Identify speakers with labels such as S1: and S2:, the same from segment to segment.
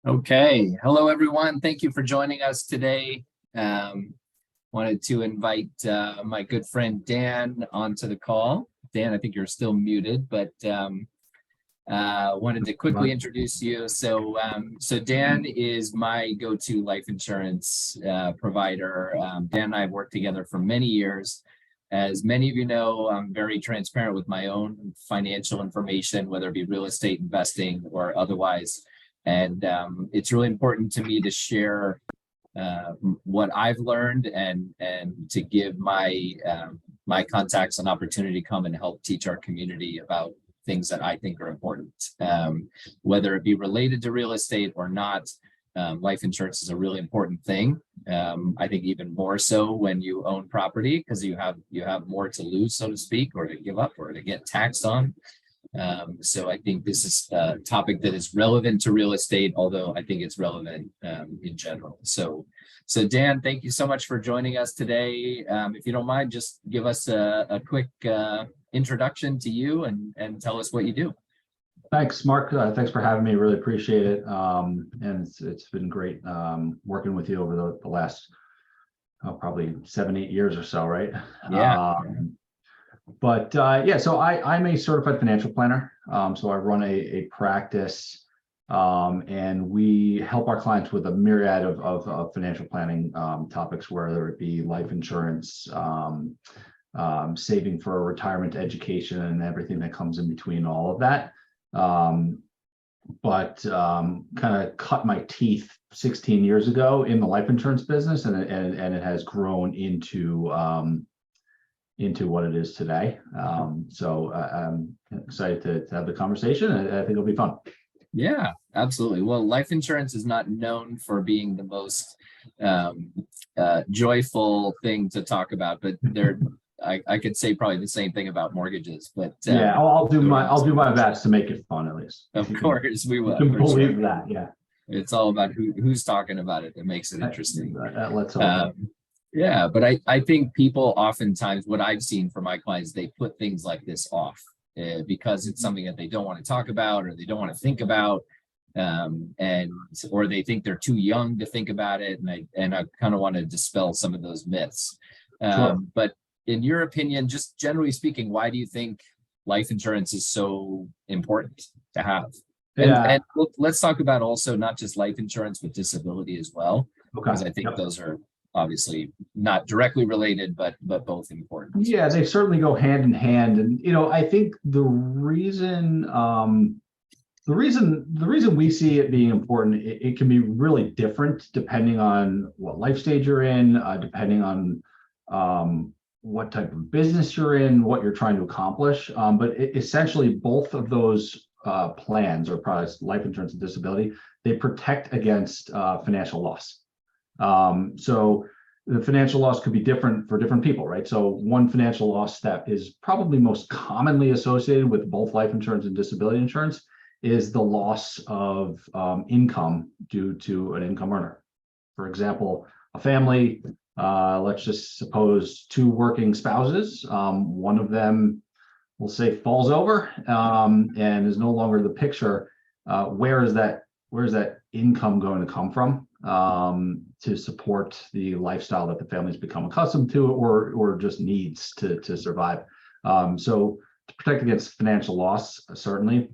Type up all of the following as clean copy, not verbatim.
S1: Okay, hello everyone. Thank you for joining us today. Wanted to invite my good friend Dan onto the call. Dan, I think you're still muted, but wanted to quickly introduce you. So Dan is my go-to life insurance provider. Dan and I have worked together for many years. As many of you know, I'm very transparent with my own financial information, whether it be real estate investing or otherwise. And it's really important to me to share what I've learned and to give my contacts an opportunity to come and help teach our community about things that I think are important, whether it be related to real estate or not. Life insurance is a really important thing. I think even more so when you own property, because you have more to lose, so to speak, or to give up or to get taxed on. So I think this is a topic that is relevant to real estate, although I think it's relevant in general. So Dan, thank you so much for joining us today. If you don't mind, just give us a quick introduction to you and tell us what you do.
S2: Thanks, Mark. Thanks for having me. Really appreciate it. And it's been great working with you over the last probably 7-8 years or so, right?
S1: Yeah.
S2: Yeah, so I'm a certified financial planner. So I run a practice, and we help our clients with a myriad of financial planning topics, whether it be life insurance, saving for retirement, education, and everything that comes in between all of that. Kind of cut my teeth 16 years ago in the life insurance business, and it has grown into what it is today. So I'm excited to have the conversation, and I think it'll be fun.
S1: Yeah, absolutely. Well, life insurance is not known for being the most joyful thing to talk about, but I could say probably the same thing about mortgages. But
S2: yeah, I'll do my best to make it fun, at least.
S1: Of course, we will.
S2: You can believe that, yeah.
S1: It's all about who's talking about it that makes it interesting.
S2: Let's hope.
S1: Yeah, but I think people oftentimes, what I've seen for my clients, they put things like this off because it's something that they don't want to talk about or they don't want to think about, or they think they're too young to think about it. And I kind of want to dispel some of those myths.
S2: Sure.
S1: But in your opinion, just generally speaking, why do you think life insurance is so important to have? And let's talk about also not just life insurance, but disability as well, because I think those are obviously not directly related, but both important.
S2: Yeah, they certainly go hand in hand. And I think the reason we see it being important, it can be really different depending on what life stage you're in, depending on what type of business you're in, what you're trying to accomplish. But essentially, both of those plans or products, life insurance and disability, they protect against financial loss. So the financial loss could be different for different people, right? So one financial loss that is probably most commonly associated with both life insurance and disability insurance is the loss of income due to an income earner. For example, a family, let's just suppose 2 working spouses, one of them, we'll say, falls over and is no longer the picture. Where is that income going to come from to support the lifestyle that the family's become accustomed to, or just needs to survive? So to protect against financial loss, certainly.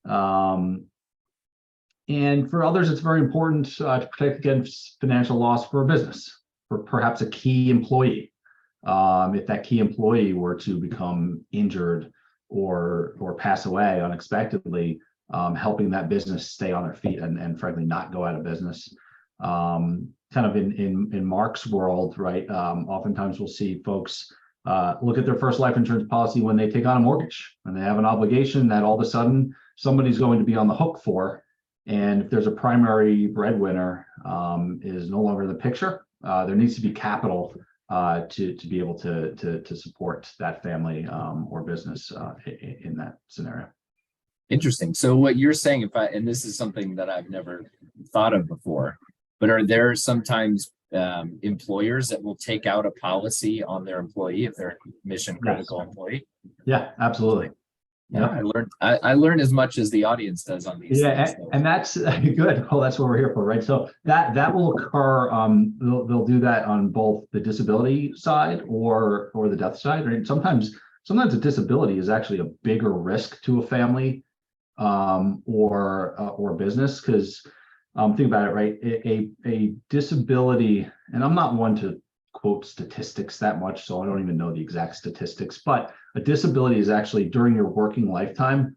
S2: And for others, it's very important to protect against financial loss for a business, for perhaps a key employee. If that key employee were to become injured or pass away unexpectedly, helping that business stay on their feet and frankly not go out of business. Kind of in Mark's world, right? Oftentimes we'll see folks look at their first life insurance policy when they take on a mortgage, and they have an obligation that all of a sudden somebody's going to be on the hook for. And if there's a primary breadwinner is no longer in the picture, there needs to be capital to be able to support that family or business in that scenario.
S1: Interesting. So what you're saying, and this is something that I've never thought of before, but are there sometimes employers that will take out a policy on their employee if they're a mission critical employee?
S2: Yeah, absolutely.
S1: Yeah, I learned as much as the audience does on these
S2: Yeah,
S1: things. So.
S2: and that's good. Well, that's what we're here for, right? So that will occur. They'll do that on both the disability side or the death side. Right? Sometimes a disability is actually a bigger risk to a family or business because think about it, right? A disability, and I'm not one to quote statistics that much, so I don't even know the exact statistics, but a disability is actually during your working lifetime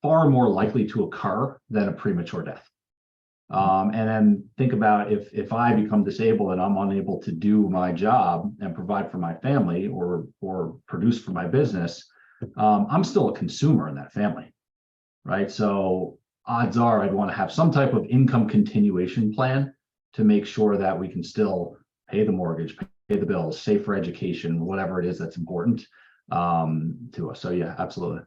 S2: far more likely to occur than a premature death. And then think about if I become disabled and I'm unable to do my job and provide for my family or produce for my business, I'm still a consumer in that family, right? So odds are I'd want to have some type of income continuation plan to make sure that we can still pay the mortgage, pay the bills, save for education, whatever it is that's important to us. So yeah, absolutely.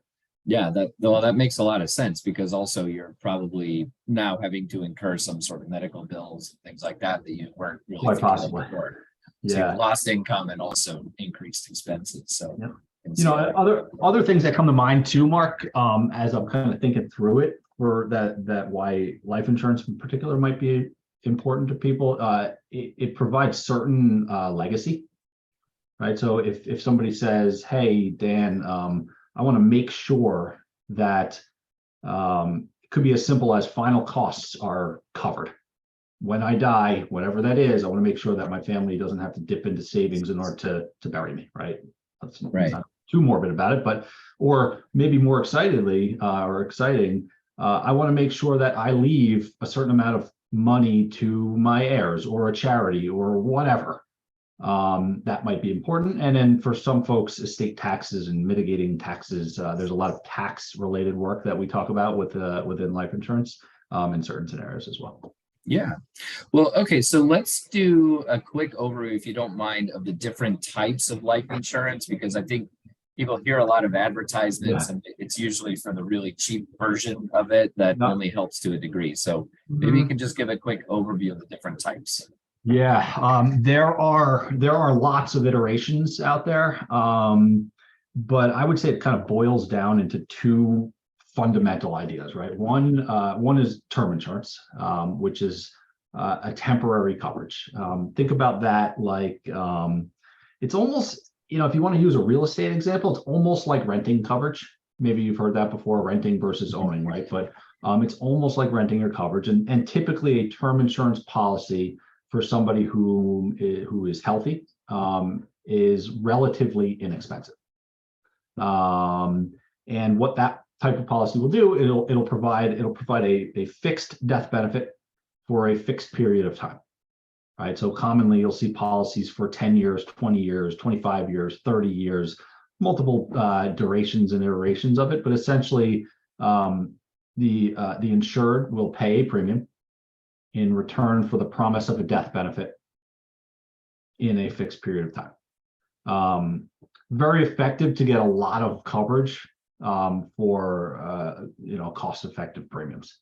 S1: Yeah, that makes a lot of sense because also you're probably now having to incur some sort of medical bills and things like that you weren't really
S2: Quite
S1: thinking
S2: possibly.
S1: of before. So
S2: Yeah.
S1: you've lost income and also increased expenses. So
S2: yeah. Other things that come to mind too, Mark, as I'm kind of thinking through it for that why life insurance in particular might be important to people. It provides certain legacy, right? So if somebody says, "Hey, Dan, I want to make sure that it could be as simple as final costs are covered. When I die, whatever that is, I want to make sure that my family doesn't have to dip into savings in order to bury me, right? That's
S1: right.
S2: Not too morbid about it, but or maybe more excitedly or exciting, I want to make sure that I leave a certain amount of money to my heirs or a charity or whatever. That might be important. And then for some folks, estate taxes and mitigating taxes, there's a lot of tax related work that we talk about within life insurance in certain scenarios as well.
S1: Yeah. Well, okay. So let's do a quick overview, if you don't mind, of the different types of life insurance, because I think people hear a lot of advertisements and it's usually for the really cheap version of it that only helps to a degree. So maybe you can just give a quick overview of the different types.
S2: Yeah, there are lots of iterations out there, but I would say it kind of boils down into two fundamental ideas, right? One is term insurance, which is a temporary coverage. Think about that like it's almost, if you want to use a real estate example, it's almost like renting coverage. Maybe you've heard that before, renting versus owning, right? But it's almost like renting your coverage, and typically a term insurance policy for somebody who is healthy is relatively inexpensive. And what that type of policy will do, it'll provide a fixed death benefit for a fixed period of time. Right. So commonly you'll see policies for 10 years, 20 years, 25 years, 30 years, multiple durations and iterations of it. But essentially, the insured will pay a premium in return for the promise of a death benefit in a fixed period of time. Very effective to get a lot of coverage for cost-effective premiums.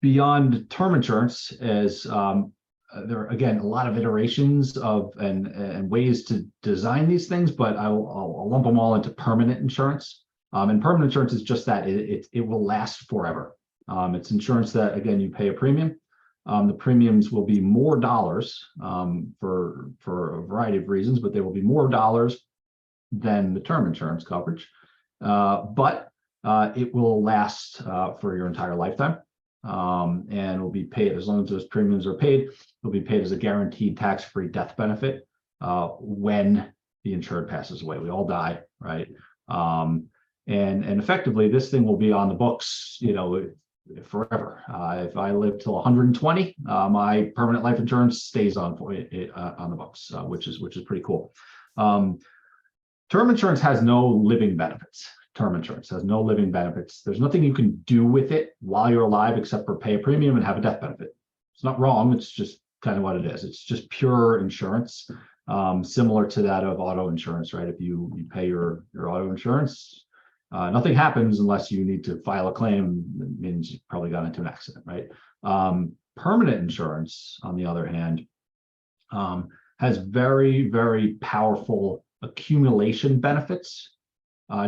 S2: Beyond term insurance, as there are again a lot of iterations of and ways to design these things, but I'll lump them all into permanent insurance. And permanent insurance is just that; it will last forever. It's insurance that, again, you pay a premium. The premiums will be more dollars for a variety of reasons, but they will be more dollars than the term insurance coverage. But it will last for your entire lifetime, and will be paid as long as those premiums are paid. It'll be paid as a guaranteed tax-free death benefit when the insured passes away. We all die, right? And effectively, this thing will be on the books, forever. If I live till 120, my permanent life insurance stays on the books, which is pretty cool. Term insurance has no living benefits. Term insurance has no living benefits. There's nothing you can do with it while you're alive except for pay a premium and have a death benefit. It's not wrong. It's just kind of what it is. It's just pure insurance, similar to that of auto insurance, right? If you pay your auto insurance, nothing happens unless you need to file a claim. It means you probably got into an accident, right? Permanent insurance, on the other hand, has very, very powerful accumulation benefits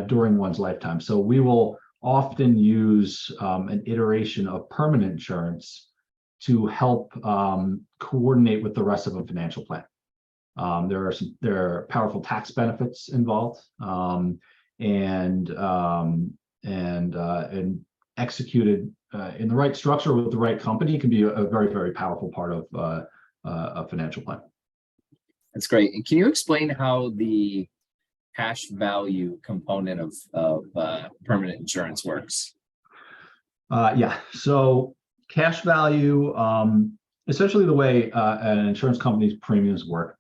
S2: during one's lifetime. So we will often use an iteration of permanent insurance to help coordinate with the rest of a financial plan. There are powerful tax benefits involved, and executed in the right structure with the right company can be a very, very powerful part of a financial plan.
S1: That's great. And can you explain how the cash value component of permanent insurance works?
S2: Yeah. So cash value, essentially the way an insurance company's premiums work,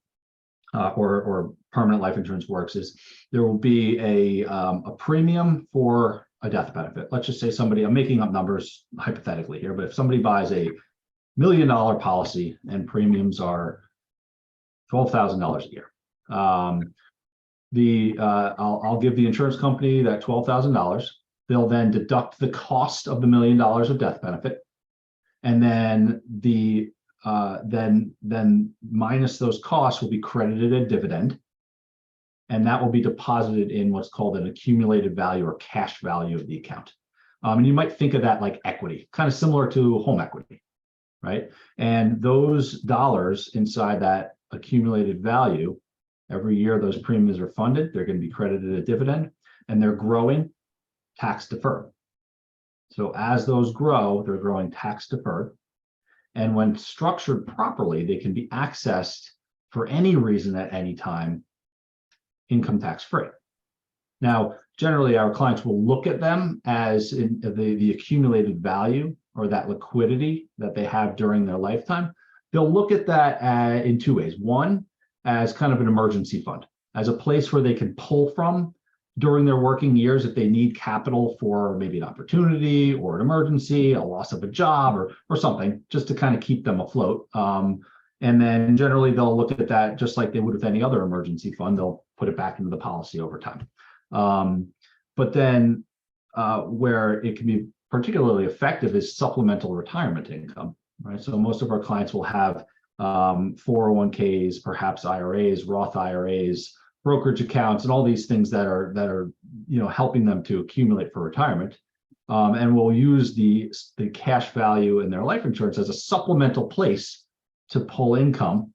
S2: or permanent life insurance works, is there will be a premium for a death benefit. Let's just say somebody, I'm making up numbers hypothetically here, but if somebody buys a $1 million policy and premiums are $12,000 a year, I'll give the insurance company that $12,000. They'll then deduct the cost of the $1 million of death benefit, and then then minus those costs will be credited a dividend, and that will be deposited in what's called an accumulated value or cash value of the account. And you might think of that like equity, kind of similar to home equity, right? And those dollars inside that accumulated value, every year those premiums are funded, they're going to be credited a dividend, and they're growing tax deferred. So as those grow, they're growing tax deferred. And when structured properly, they can be accessed for any reason at any time, income tax free. Now, generally, our clients will look at them as in the accumulated value or that liquidity that they have during their lifetime. They'll look at that in two ways. One, as kind of an emergency fund, as a place where they can pull from during their working years if they need capital for maybe an opportunity or an emergency, a loss of a job or something, just to kind of keep them afloat. And then generally they'll look at that just like they would with any other emergency fund. They'll put it back into the policy over time. But then where it can be particularly effective is supplemental retirement income, right? So most of our clients will have 401ks, perhaps IRAs, Roth IRAs, brokerage accounts, and all these things that are helping them to accumulate for retirement. And we'll use the cash value in their life insurance as a supplemental place to pull income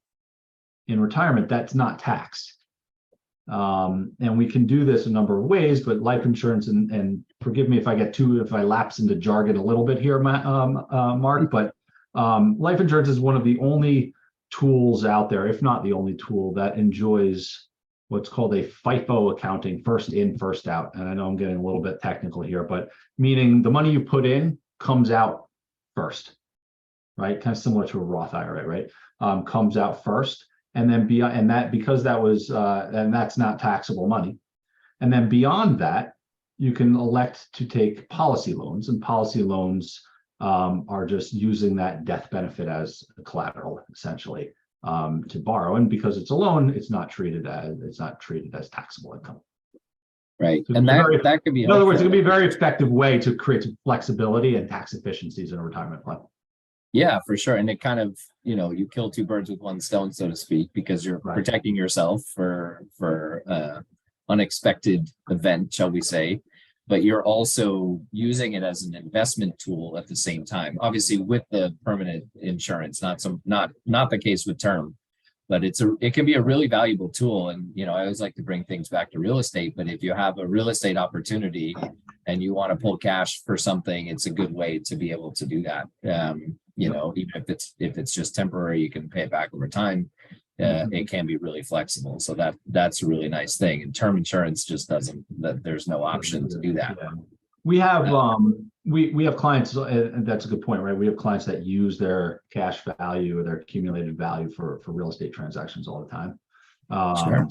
S2: in retirement that's not taxed. And we can do this a number of ways, but life insurance, and forgive me if I lapse into jargon a little bit here, Mark, but life insurance is one of the only tools out there, if not the only tool, that enjoys what's called a FIFO accounting, first in, first out. And I know I'm getting a little bit technical here, but meaning the money you put in comes out first, right? Kind of similar to a Roth IRA, right? Comes out first. And then beyond that, because that was, and that's not taxable money. And then beyond that, you can elect to take policy loans, and policy loans are just using that death benefit as a collateral, essentially, to borrow. And because it's a loan, it's not treated as taxable income.
S1: Right,
S2: So
S1: and that could be.
S2: In other words, it could be a very effective way to create some flexibility and tax efficiencies in a retirement plan.
S1: Yeah, for sure. And it kind of, you kill two birds with one stone, so to speak, because you're protecting yourself for unexpected event, shall we say, but you're also using it as an investment tool at the same time. Obviously, with the permanent insurance, not the case with term, but it can be a really valuable tool. And I always like to bring things back to real estate, but if you have a real estate opportunity and you want to pull cash for something, it's a good way to be able to do that. Even if it's just temporary, you can pay it back over time. It can be really flexible, so that's a really nice thing. And term insurance just doesn't. There's no option to do that.
S2: Yeah. We have we have clients, and that's a good point, right? We have clients that use their cash value or their accumulated value for real estate transactions all the time.
S1: Sure.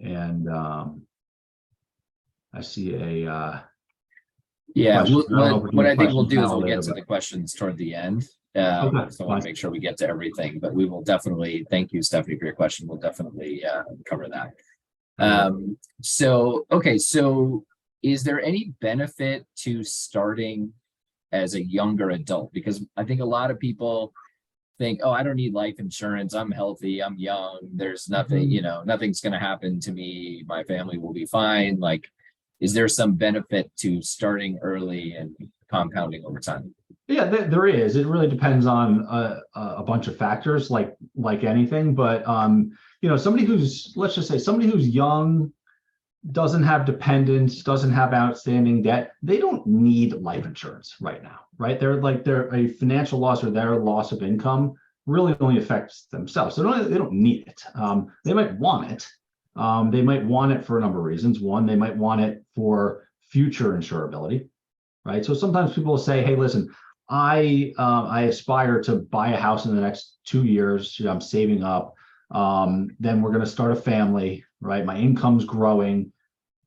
S2: And I see a
S1: yeah. What I think we'll do is we'll
S2: later,
S1: get to the questions toward the end.
S2: Okay,
S1: So I want to make sure we get to everything, but we will definitely, thank you, Stephanie, for your question. We'll definitely cover that. So is there any benefit to starting as a younger adult? Because I think a lot of people think, oh, I don't need life insurance. I'm healthy. I'm young. There's nothing, nothing's going to happen to me. My family will be fine. Like, is there some benefit to starting early and compounding over time?
S2: Yeah, there is. It really depends on a bunch of factors, like anything. But somebody who's, let's just say, somebody who's young, doesn't have dependents, doesn't have outstanding debt, they don't need life insurance right now, right? They're a financial loss or their loss of income really only affects themselves. So they don't need it. They might want it. They might want it for a number of reasons. One, they might want it for future insurability, right? So sometimes people will say, hey, listen, I aspire to buy a house in the next 2 years. I'm saving up. Then we're going to start a family, right? My income's growing,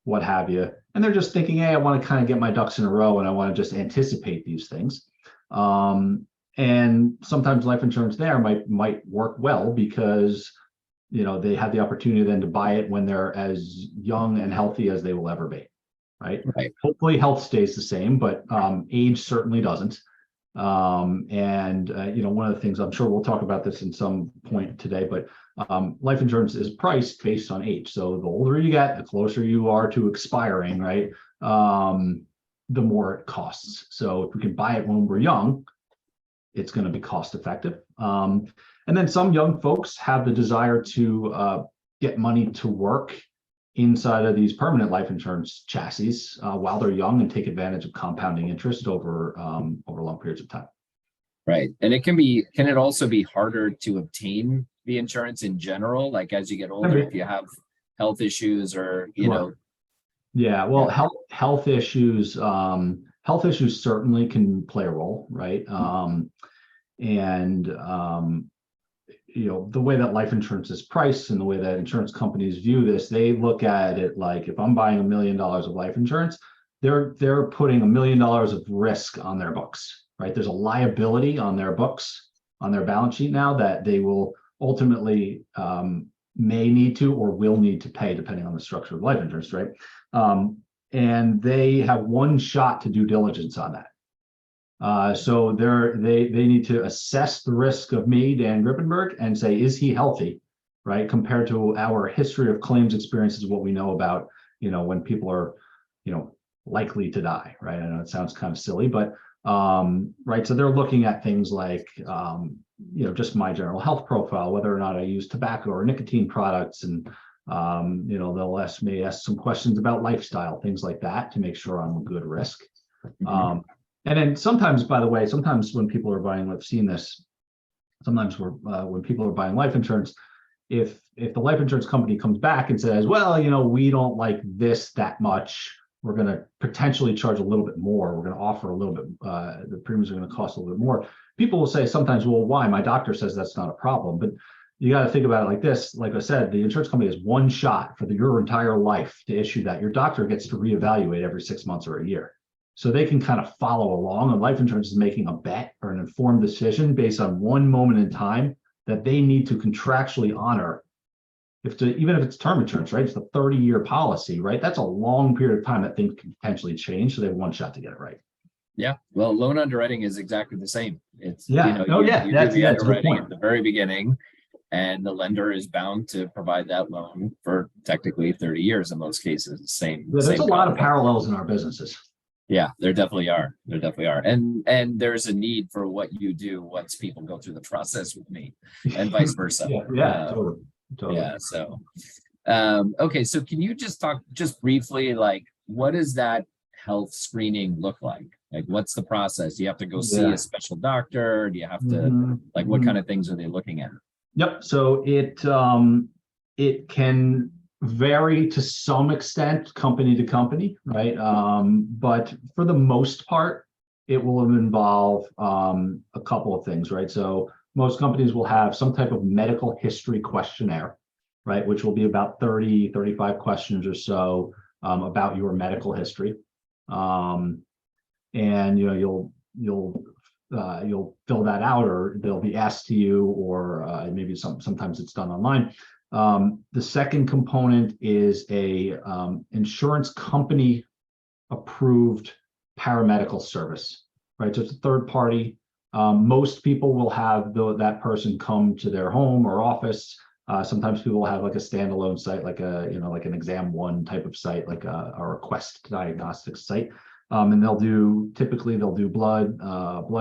S2: what have you. And they're just thinking, hey, I want to kind of get my ducks in a row and I want to just anticipate these things. And sometimes life insurance there might work well because, they have the opportunity then to buy it when they're as young and healthy as they will ever be, right?
S1: Right.
S2: Hopefully health stays the same, but age certainly doesn't. One of the things, I'm sure we'll talk about this in some point today, but life insurance is priced based on age. So the older you get, the closer you are to expiring, right? The more it costs. So if we can buy it when we're young, it's going to be cost effective. And then some young folks have the desire to get money to work inside of these permanent life insurance chassis while they're young and take advantage of compounding interest over long periods of time.
S1: Right. And can it also be harder to obtain the insurance in general? Like as you get older, if you have health issues or,
S2: Yeah, well, health issues certainly can play a role, right? The way that life insurance is priced and the way that insurance companies view this, they look at it like if I'm buying $1 million of life insurance, they're putting $1 million of risk on their books, right? There's a liability on their books, on their balance sheet now that they will ultimately may need to or will need to pay depending on the structure of life insurance, right? And they have one shot to due diligence on that. So they need to assess the risk of me, Dan Grippenberg, and say, is he healthy, right? Compared to our history of claims experiences, what we know about, when people are, likely to die, right? I know it sounds kind of silly, but right. So they're looking at things like, just my general health profile, whether or not I use tobacco or nicotine products, and they'll ask some questions about lifestyle, things like that, to make sure I'm a good risk. And then sometimes, by the way, when people are buying, I've seen this, sometimes when people are buying life insurance, if the life insurance company comes back and says, well, we don't like this that much, we're going to potentially charge a little bit more, we're going to offer a little bit, the premiums are going to cost a little bit more. People will say sometimes, well, why? My doctor says that's not a problem. But you got to think about it like this. Like I said, the insurance company has one shot for your entire life to issue that. Your doctor gets to reevaluate every 6 months or a year. So they can kind of follow along, and life insurance is making a bet or an informed decision based on one moment in time that they need to contractually honor. Even if it's term insurance, right? It's a 30-year policy, right? That's a long period of time that things can potentially change. So they have one shot to get it right.
S1: Yeah. Well, loan underwriting is exactly the same. It's,
S2: you do the
S1: underwriting at the very beginning, and the lender is bound to provide that loan for technically 30 years in most cases.
S2: There's a lot of parallels in our businesses.
S1: Yeah, there definitely are. And there's a need for what you do once people go through the process with me, and vice versa.
S2: Totally.
S1: Yeah. So, okay. So can you just talk briefly, like, what does that health screening look like? Like, what's the process? Do you have to go see a special doctor? Do you have to, what kind of things are they looking at?
S2: Yep. So it can vary to some extent, company to company, right? But for the most part, it will involve a couple of things, right? So most companies will have some type of medical history questionnaire, right? Which will be about 35 questions or so about your medical history. And you'll fill that out, or they'll be asked to you, or maybe sometimes it's done online. The second component is a insurance company approved paramedical service, right? So it's a third party Most people will have that person come to their home or office. Sometimes people will have like a standalone site, like like an exam one type of site, like a Quest diagnostics site. And typically they'll do blood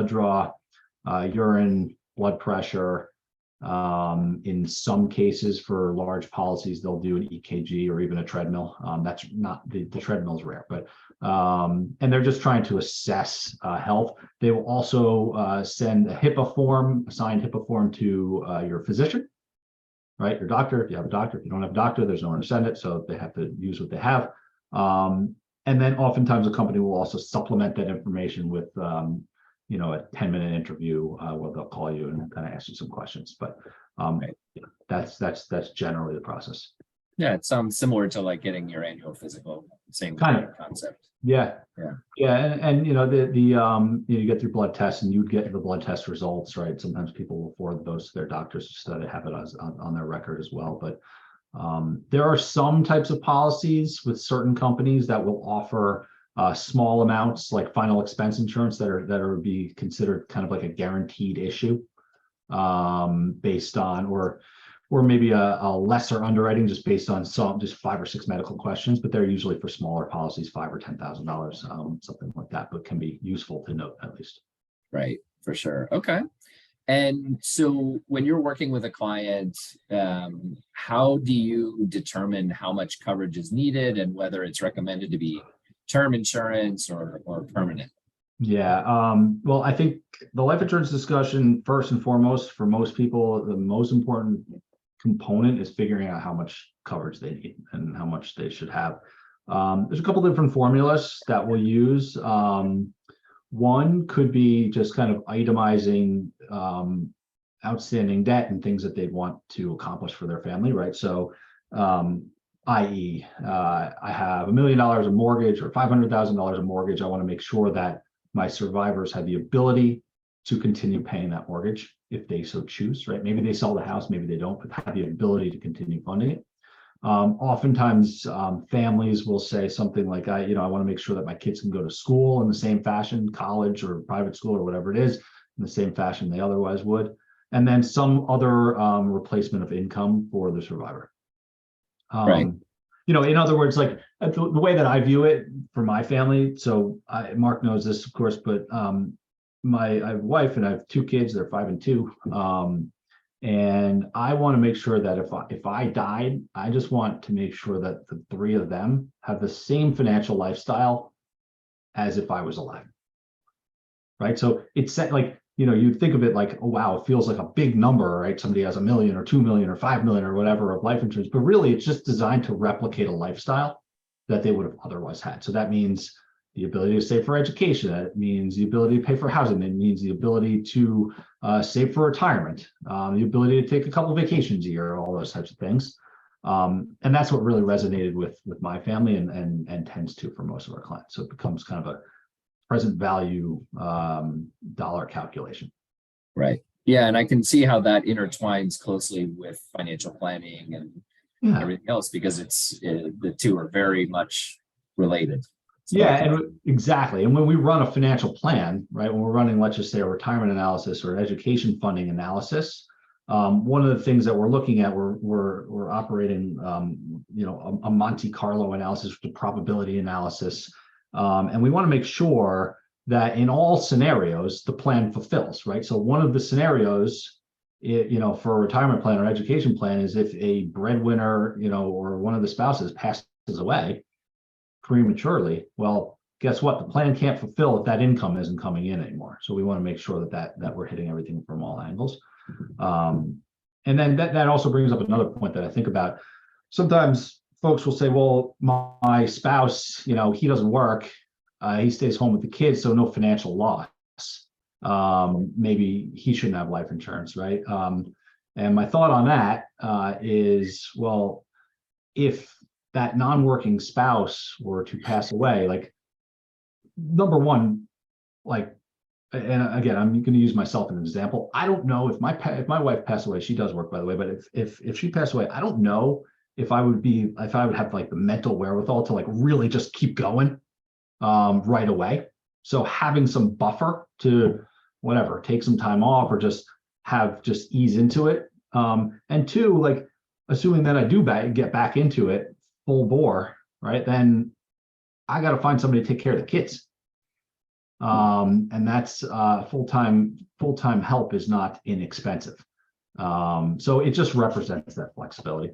S2: draw, urine, blood pressure. In some cases, for large policies, they'll do an EKG or even a treadmill. That's not the treadmill is rare, but and they're just trying to assess health. They will also send a HIPAA form, a signed HIPAA form to your physician, right? Your doctor, if you have a doctor. If you don't have a doctor, there's no one to send it, so they have to use what they have. And then oftentimes the company will also supplement that information with a 10-minute interview where they'll call you and kind of ask you some questions. But
S1: Right.
S2: that's generally the process.
S1: Yeah, it sounds similar to like getting your annual physical, same
S2: Kind of.
S1: concept.
S2: Yeah.
S1: Yeah.
S2: And you get your blood tests and you get the blood test results, right? Sometimes people will forward those to their doctors so they have it on their record as well. But there are some types of policies with certain companies that will offer small amounts, like final expense insurance, that are be considered kind of like a guaranteed issue, based on or maybe a lesser underwriting just based on just 5 or 6 medical questions, but they're usually for smaller policies, $5,000 or $10,000, something like that, but can be useful to note at least.
S1: Right, for sure. Okay. And so when you're working with a client, how do you determine how much coverage is needed and whether it's recommended to be term insurance or permanent?
S2: Yeah, well, I think the life insurance discussion, first and foremost, for most people, the most important component is figuring out how much coverage they need and how much they should have. There's a couple different formulas that we'll use. One could be just kind of itemizing outstanding debt and things that they'd want to accomplish for their family, right? So, i.e., I have $1 million of mortgage or $500,000 of mortgage. I want to make sure that my survivors have the ability to continue paying that mortgage if they so choose, right? Maybe they sell the house, maybe they don't, but have the ability to continue funding it. Oftentimes, families will say something like, I want to make sure that my kids can go to school in the same fashion, college or private school or whatever it is, in the same fashion they otherwise would. And then some other replacement of income for the survivor.
S1: Right.
S2: In other words, like the way that I view it for my family. So Mark knows this, of course, but I have a wife and I have 2 kids. They're 5 and 2. And I want to make sure that if I died, I just want to make sure that the 3 of them have the same financial lifestyle as if I was alive. Right. So it's like, you'd think of it like, oh, wow, it feels like a big number, right? Somebody has $1 million or 2 million or 5 million or whatever of life insurance, but really it's just designed to replicate a lifestyle that they would have otherwise had. So that means the ability to save for education. That means the ability to pay for housing. That means the ability to save for retirement, the ability to take a couple of vacations a year, all those types of things. And that's what really resonated with my family and tends to for most of our clients. So it becomes kind of a present value dollar calculation.
S1: Right. Yeah. And I can see how that intertwines closely with financial planning and everything else, because the two are very much related. So
S2: exactly. And when we run a financial plan, right, when we're running, let's just say, a retirement analysis or an education funding analysis, one of the things that we're looking at, we're operating, a Monte Carlo analysis, the probability analysis. And we want to make sure that in all scenarios, the plan fulfills, right? So one of the scenarios, for a retirement plan or education plan is if a breadwinner, or one of the spouses passes away prematurely, well, guess what? The plan can't fulfill if that income isn't coming in anymore. So we want to make sure that we're hitting everything from all angles. And then that also brings up another point that I think about. Sometimes folks will say, well, my spouse, he doesn't work. He stays home with the kids, so no financial loss. Maybe he shouldn't have life insurance, right? And my thought on that is, well, if that non-working spouse were to pass away, like, number one, like, and again, I'm going to use myself as an example. I don't know if my wife passed away. She does work, by the way, but if she passed away, I don't know if I would have like the mental wherewithal to like really just keep going right away. So having some buffer to whatever, take some time off or just ease into it. And two, like assuming that I do get back into it full bore, right? Then I got to find somebody to take care of the kids. And that's full-time help is not inexpensive. So it just represents that flexibility.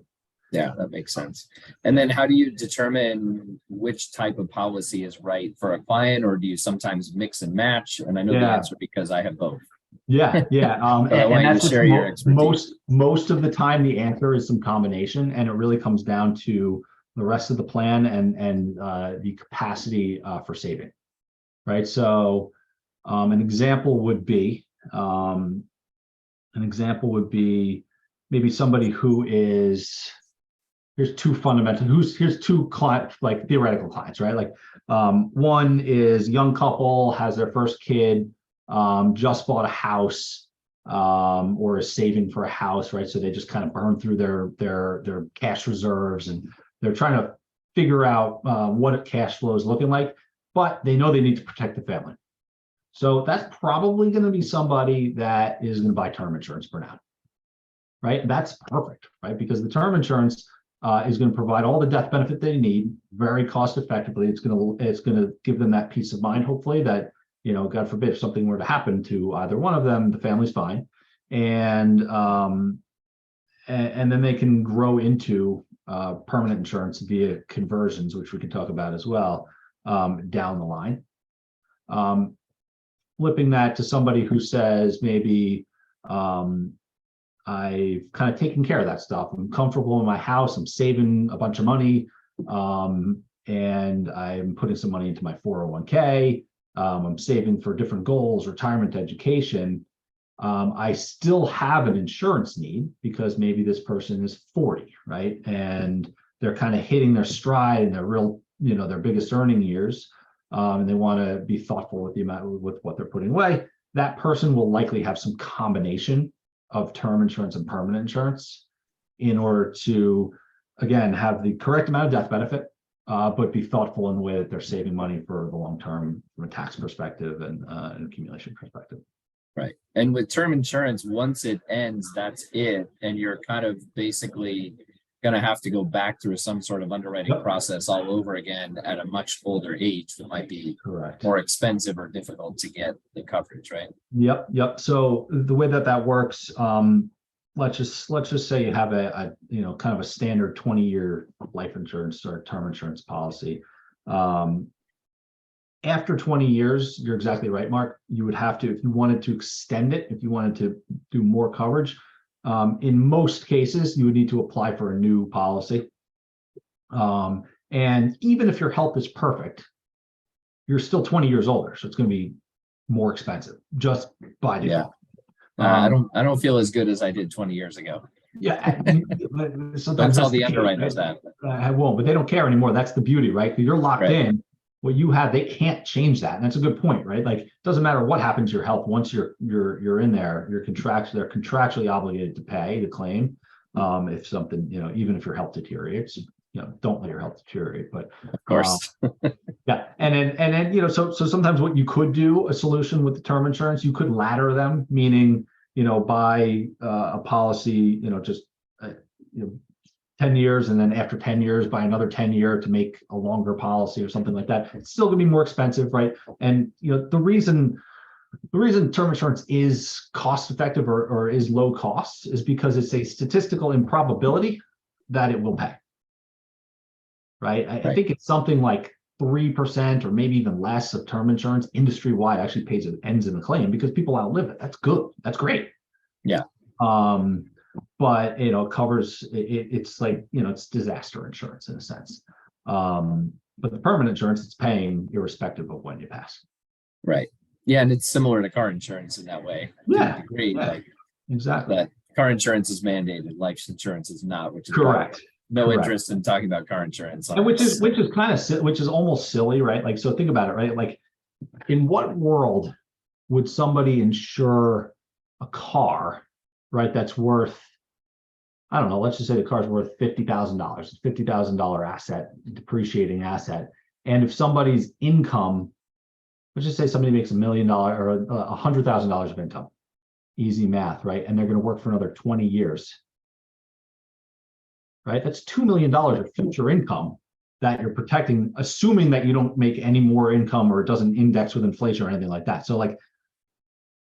S1: Yeah, that makes sense. And then how do you determine which type of policy is right for a client, or do you sometimes mix and match? And I know the answer because I have both.
S2: Yeah.
S1: But I want you to share your expertise.
S2: Most of the time, the answer is some combination, and it really comes down to the rest of the plan and the capacity for saving. Right. So an example would be maybe somebody who is, here's two clients, like theoretical clients, right? Like one is young couple, has their first kid, just bought a house, or is saving for a house, right? So they just kind of burn through their cash reserves, and they're trying to figure out what cash flow is looking like, but they know they need to protect the family. So that's probably going to be somebody that is going to buy term insurance for now, right? That's perfect, right? Because the term insurance is going to provide all the death benefit they need very cost effectively. It's going to give them that peace of mind, hopefully, that, you know, God forbid, if something were to happen to either one of them, the family's fine, and then they can grow into permanent insurance via conversions, which we can talk about as well down the line. Flipping that to somebody who says maybe I've kind of taken care of that stuff. I'm comfortable in my house. I'm saving a bunch of money, and I'm putting some money into my 401k. I'm saving for different goals, retirement, education. I still have an insurance need because maybe this person is 40, right? And they're kind of hitting their stride in their real, you know, their biggest earning years. And they want to be thoughtful with with what they're putting away. That person will likely have some combination of term insurance and permanent insurance in order to, again, have the correct amount of death benefit, but be thoughtful in the way that they're saving money for the long term from a tax perspective and an accumulation perspective.
S1: Right. And with term insurance, once it ends, that's it. And you're kind of basically going to have to go back through some sort of underwriting process all over again at a much older age that might be
S2: correct,
S1: more expensive or difficult to get the coverage, right?
S2: Yep. So the way that works, let's just say you have a you know, kind of a standard 20-year life insurance or term insurance policy. After 20 years, you're exactly right, Mark. You would have to, if you wanted to extend it, if you wanted to do more coverage, in most cases, you would need to apply for a new policy. And even if your health is perfect, you're still 20 years older, so it's going to be more expensive just by default.
S1: I don't feel as good as I did 20 years ago.
S2: Yeah,
S1: sometimes tell the underwriters that.
S2: I won't, but they don't care anymore. That's the beauty, right? You're locked in. What you have, they can't change that. And that's a good point, right? Like, it doesn't matter what happens to your health. Once you're in there, they're contractually obligated to pay the claim. If something, you know, even if your health deteriorates, you know, don't let your health deteriorate. But
S1: of course,
S2: yeah. And then, you know, so sometimes what you could do, a solution with the term insurance, you could ladder them, meaning, you know, buy a policy, you know, just you know, 10 years, and then after 10 years, buy another 10-year to make a longer policy or something like that. It's still going to be more expensive, right? And, you know, the reason term insurance is cost effective or is low cost is because it's a statistical improbability that it will pay, right? I think it's something like 3% or maybe even less of term insurance industry-wide actually ends in a claim because people outlive it. That's good. That's great.
S1: Yeah.
S2: But, you know, it covers it's like, you know, it's disaster insurance in a sense. But the permanent insurance, it's paying irrespective of when you pass.
S1: Right. Yeah, and it's similar to car insurance in that way.
S2: Yeah.
S1: Great.
S2: Yeah,
S1: like,
S2: exactly.
S1: But car insurance is mandated, life insurance is not, which is
S2: correct.
S1: No interest in talking about car insurance.
S2: And which is almost silly, right? Like, so think about it, right? Like, in what world would somebody insure a car, right, that's worth, I don't know, let's just say the car's worth $50,000, it's $50,000 asset, depreciating asset. And if somebody's income let's just say somebody makes $1 million or $100,000 of income. Easy math, right? And they're going to work for another 20 years. Right? That's $2 million of future income that you're protecting, assuming that you don't make any more income or it doesn't index with inflation or anything like that. So like,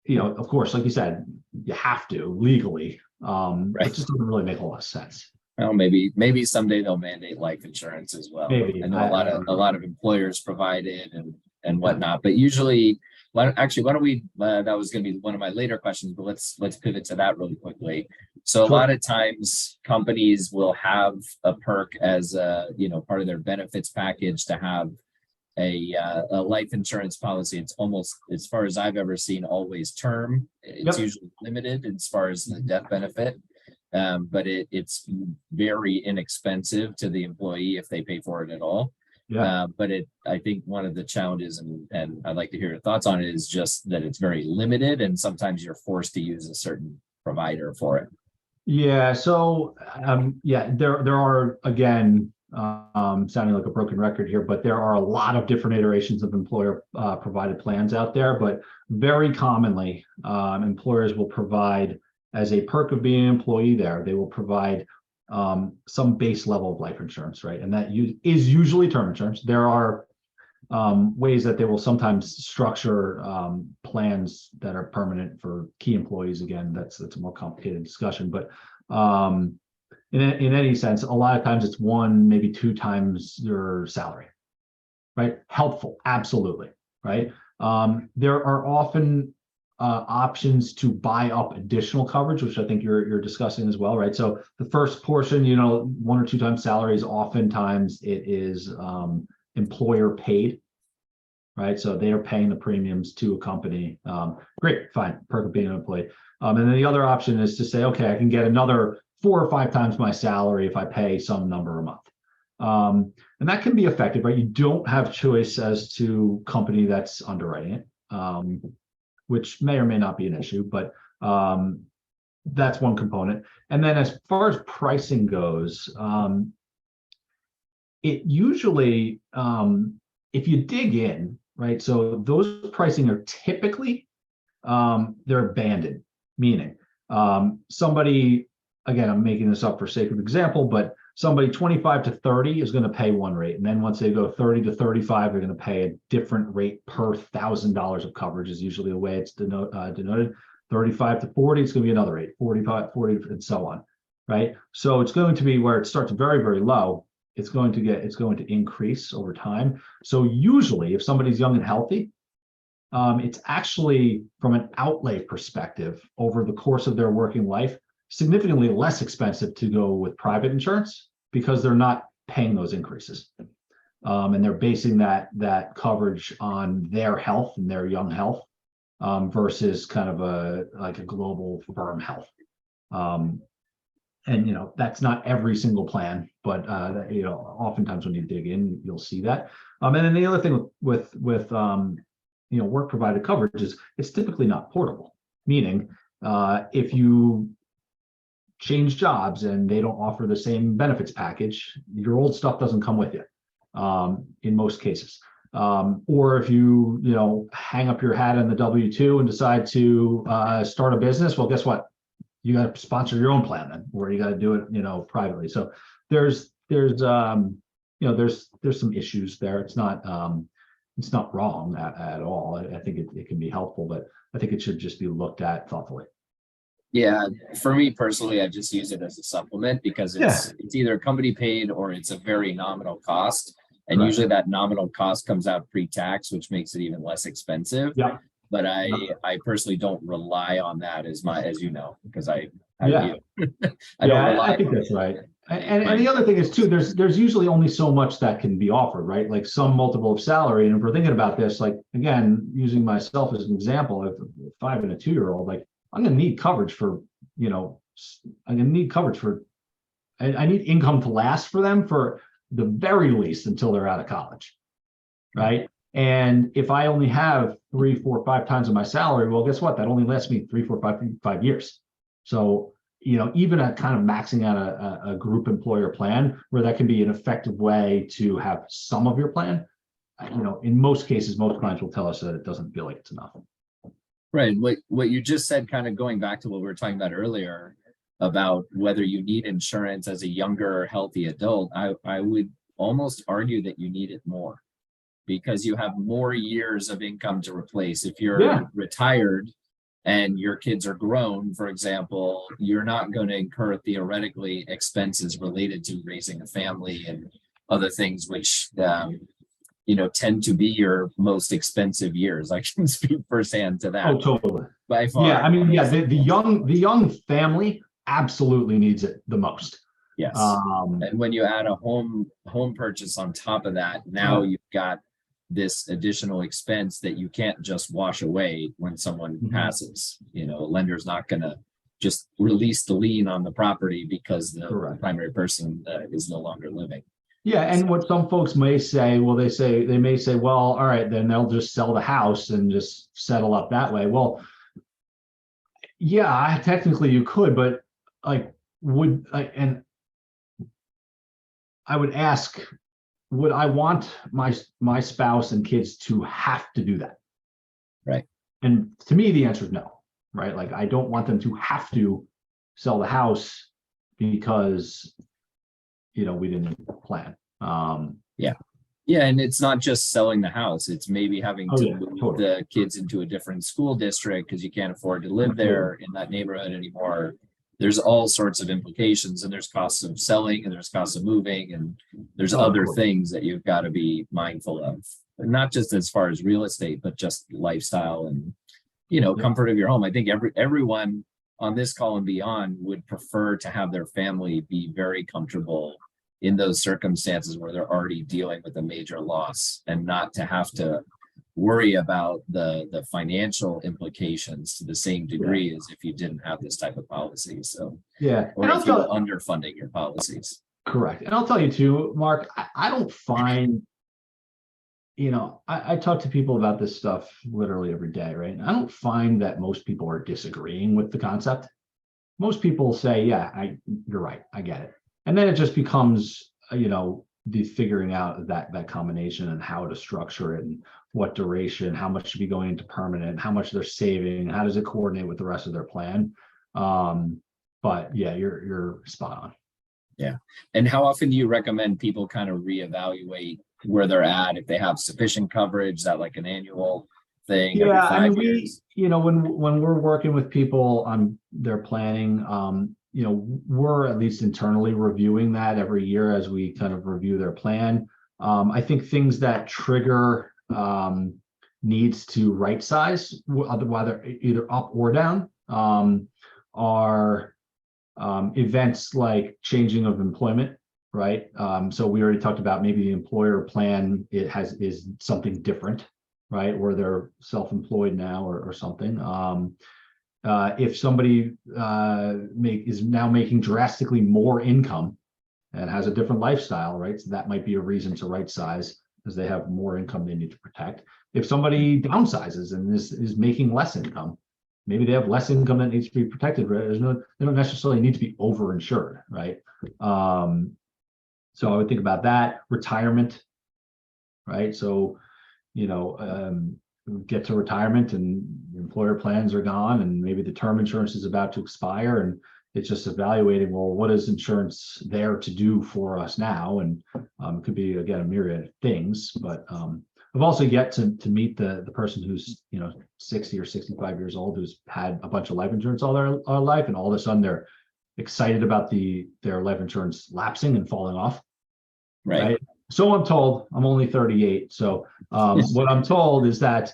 S2: of course, like you said, you have to legally,
S1: Right.
S2: it just doesn't really make a lot of sense.
S1: Well, maybe someday they'll mandate life insurance as well.
S2: Maybe.
S1: I know
S2: I
S1: a lot of employers provide it and whatnot, but usually, why don't we? That was going to be one of my later questions, but let's pivot to that really quickly. So a
S2: Sure.
S1: lot of times companies will have a perk as part of their benefits package to have a life insurance policy. It's almost, as far as I've ever seen, always term. It's
S2: Yep.
S1: usually limited as far as the death benefit. But it's very inexpensive to the employee if they pay for it at all.
S2: Yeah.
S1: But I think one of the challenges, and I'd like to hear your thoughts on it, is just that it's very limited, and sometimes you're forced to use a certain provider for it.
S2: Yeah. So, there are, again, sounding like a broken record here, but there are a lot of different iterations of employer provided plans out there. But very commonly, employers will provide, as a perk of being an employee there, they will provide some base level of life insurance, right? And that is usually term insurance. There are ways that they will sometimes structure plans that are permanent for key employees. Again, that's a more complicated discussion, but in any sense, a lot of times it's 1, maybe 2 times your salary, right? Helpful, absolutely, right? There are often options to buy up additional coverage, which I think you're discussing as well, right? So the first portion, 1 or 2 times salaries, oftentimes it is employer paid, right? So they are paying the premiums to a company. Great, fine, perk of being an employee. And then the other option is to say, okay, I can get another 4 or 5 times my salary if I pay some number a month. And that can be effective, right? You don't have choice as to company that's underwriting it, which may or may not be an issue, but that's one component. And then as far as pricing goes, it usually, if you dig in, right? So those pricing are typically, they're banded, meaning somebody, again, I'm making this up for sake of example, but somebody 25 to 30 is going to pay one rate. And then once they go 30 to 35, they're going to pay a different rate per $1,000 of coverage is usually the way it's denoted. 35 to 40, it's going to be another rate, 45, 40, and so on, right? So it's going to be where it starts very, very low. It's going to increase over time. So usually if somebody's young and healthy, it's actually, from an outlay perspective, over the course of their working life, significantly less expensive to go with private insurance because they're not paying those increases. And they're basing that coverage on their health and their young health versus kind of a global firm health. And that's not every single plan, but oftentimes when you dig in, you'll see that. And then the other thing with work provided coverage is it's typically not portable, meaning if you change jobs and they don't offer the same benefits package, your old stuff doesn't come with you in most cases. Or if you hang up your hat on the W-2 and decide to start a business, well, guess what? You got to sponsor your own plan then, or you got to do it privately. So there's some issues there. It's not wrong at all. I think it can be helpful, but I think it should just be looked at thoughtfully.
S1: Yeah, for me personally, I just use it as a supplement because it's either company paid or it's a very nominal cost. And
S2: Correct.
S1: Usually that nominal cost comes out pre-tax, which makes it even less expensive.
S2: Yeah.
S1: But I personally don't rely on that as you know, because I don't rely.
S2: I think that's right. And the other thing is too, there's usually only so much that can be offered, right? Like some multiple of salary. And if we're thinking about this, like again, using myself as an example, if a 5 and a 2-year-old, like I'm going to need coverage for, I need income to last for them for the very least until they're out of college, right? And if I only have 3, 4, 5 times of my salary, well, guess what? That only lasts me 3, 4, 5 years. So, even at kind of maxing out a group employer plan where that can be an effective way to have some of your plan, in most cases, most clients will tell us that it doesn't feel like it's enough.
S1: Right. What you just said, kind of going back to what we were talking about earlier about whether you need insurance as a younger, healthy adult, I would almost argue that you need it more because you have more years of income to replace. If you're retired and your kids are grown, for example, you're not going to incur theoretically expenses related to raising a family and other things, which tend to be your most expensive years. I can speak firsthand to that.
S2: Oh, totally.
S1: By far.
S2: Yeah, I mean, yeah, the young family absolutely needs it the most.
S1: Yes. And when you add a home purchase on top of that, now you've got this additional expense that you can't just wash away when someone passes. A lender's not going to just release the lien on the property because the primary person is no longer living.
S2: Yeah, and what some folks may say, they may say, well, all right, then they'll just sell the house and just settle up that way. Well, yeah, technically you could, but and I would ask, would I want my spouse and kids to have to do that?
S1: Right.
S2: And to me, the answer is no, right? Like, I don't want them to have to sell the house because we didn't plan.
S1: Yeah, and it's not just selling the house. It's maybe having to move the kids into a different school district because you can't afford to live there in that neighborhood anymore. There's all sorts of implications, and there's costs of selling, and there's costs of moving, and there's other things that you've got to be mindful of. Not just as far as real estate, but just lifestyle and comfort of your home. I think everyone on this call and beyond would prefer to have their family be very comfortable in those circumstances where they're already dealing with a major loss, and not to have to worry about the financial implications to the same degree as if you didn't have this type of policy. So or if you're underfunding your policies.
S2: Correct. And I'll tell you too, Mark, I don't find, I talk to people about this stuff literally every day, right? And I don't find that most people are disagreeing with the concept. Most people say, yeah, you're right, I get it. And then it just becomes, the figuring out that combination and how to structure it and what duration, how much should be going into permanent, how much they're saving, how does it coordinate with the rest of their plan. But yeah, you're spot on.
S1: Yeah. And how often do you recommend people kind of reevaluate where they're at, if they have sufficient coverage? Is that like an annual thing?
S2: Yeah, I mean, when we're working with people on their planning, we're at least internally reviewing that every year as we kind of review their plan. I think things that trigger needs to right size, whether either up or down, are events like changing of employment, right? So we already talked about maybe the employer plan, is something different, right? Or they're self-employed now or something. If somebody is now making drastically more income and has a different lifestyle, right? So that might be a reason to right size because they have more income they need to protect. If somebody downsizes and is making less income, maybe they have less income that needs to be protected. Right? They don't necessarily need to be overinsured, right? So I would think about that. Retirement, right? So, get to retirement and employer plans are gone and maybe the term insurance is about to expire, and it's just evaluating, well, what is insurance there to do for us now? And it could be, again, a myriad of things, but I've also yet to meet the person who's 60 or 65 years old, who's had a bunch of life insurance all their life, and all of a sudden they're excited about their life insurance lapsing and falling off. Right. So I'm told. I'm only 38. So what I'm told is that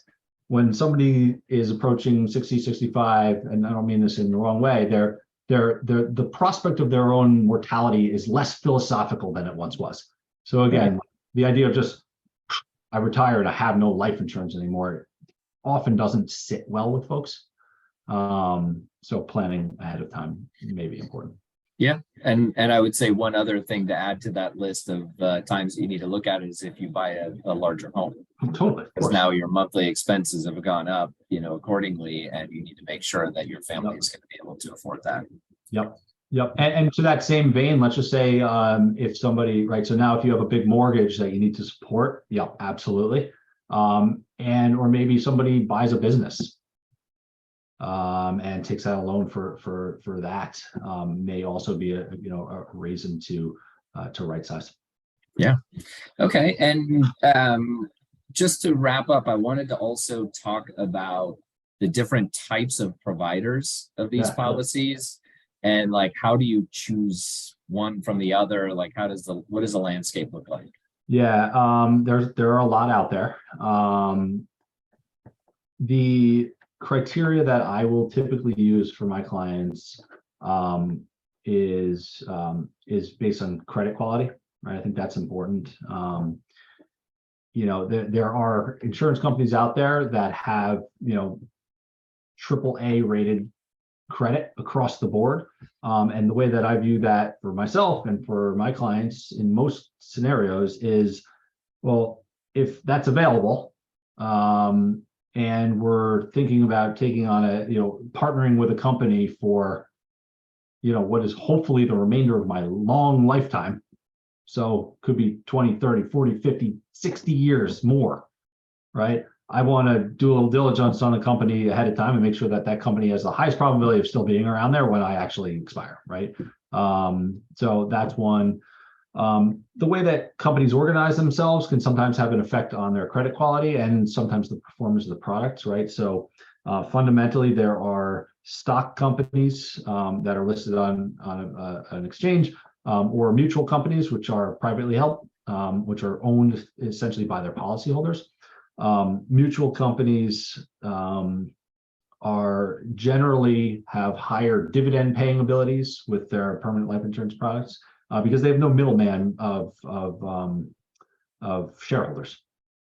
S2: when somebody is approaching 60, 65, and I don't mean this in the wrong way, the prospect of their own mortality is less philosophical than it once was. So again, the idea of just, I retired, I have no life insurance anymore, often doesn't sit well with folks. So planning ahead of time may be important.
S1: Yeah, and I would say one other thing to add to that list of times that you need to look at is if you buy a larger home.
S2: Totally.
S1: Because now your monthly expenses have gone up, accordingly, and you need to make sure that your family is going to be able to afford that.
S2: Yep. Yep. And to that same vein, let's just say if somebody, right, so now if you have a big mortgage that you need to support, yep, absolutely. And or maybe somebody buys a business and takes out a loan for that, may also be a a reason to right size.
S1: Yeah. Okay. And just to wrap up, I wanted to also talk about the different types of providers of these
S2: Yeah.
S1: policies, and like how do you choose one from the other? Like what does the landscape look like?
S2: Yeah, there are a lot out there. The criteria that I will typically use for my clients is based on credit quality, right? I think that's important. There are insurance companies out there that have triple A rated credit across the board. And the way that I view that for myself and for my clients in most scenarios is, well, if that's available, and we're thinking about taking on partnering with a company for, what is hopefully the remainder of my long lifetime. So could be 20, 30, 40, 50, 60 years more, right? I want to do a little diligence on the company ahead of time and make sure that that company has the highest probability of still being around there when I actually expire, right? So that's one. The way that companies organize themselves can sometimes have an effect on their credit quality and sometimes the performance of the products, right? So fundamentally, there are stock companies that are listed on an exchange, or mutual companies, which are privately held, which are owned essentially by their policyholders. Mutual companies are generally have higher dividend paying abilities with their permanent life insurance products because they have no middleman of shareholders,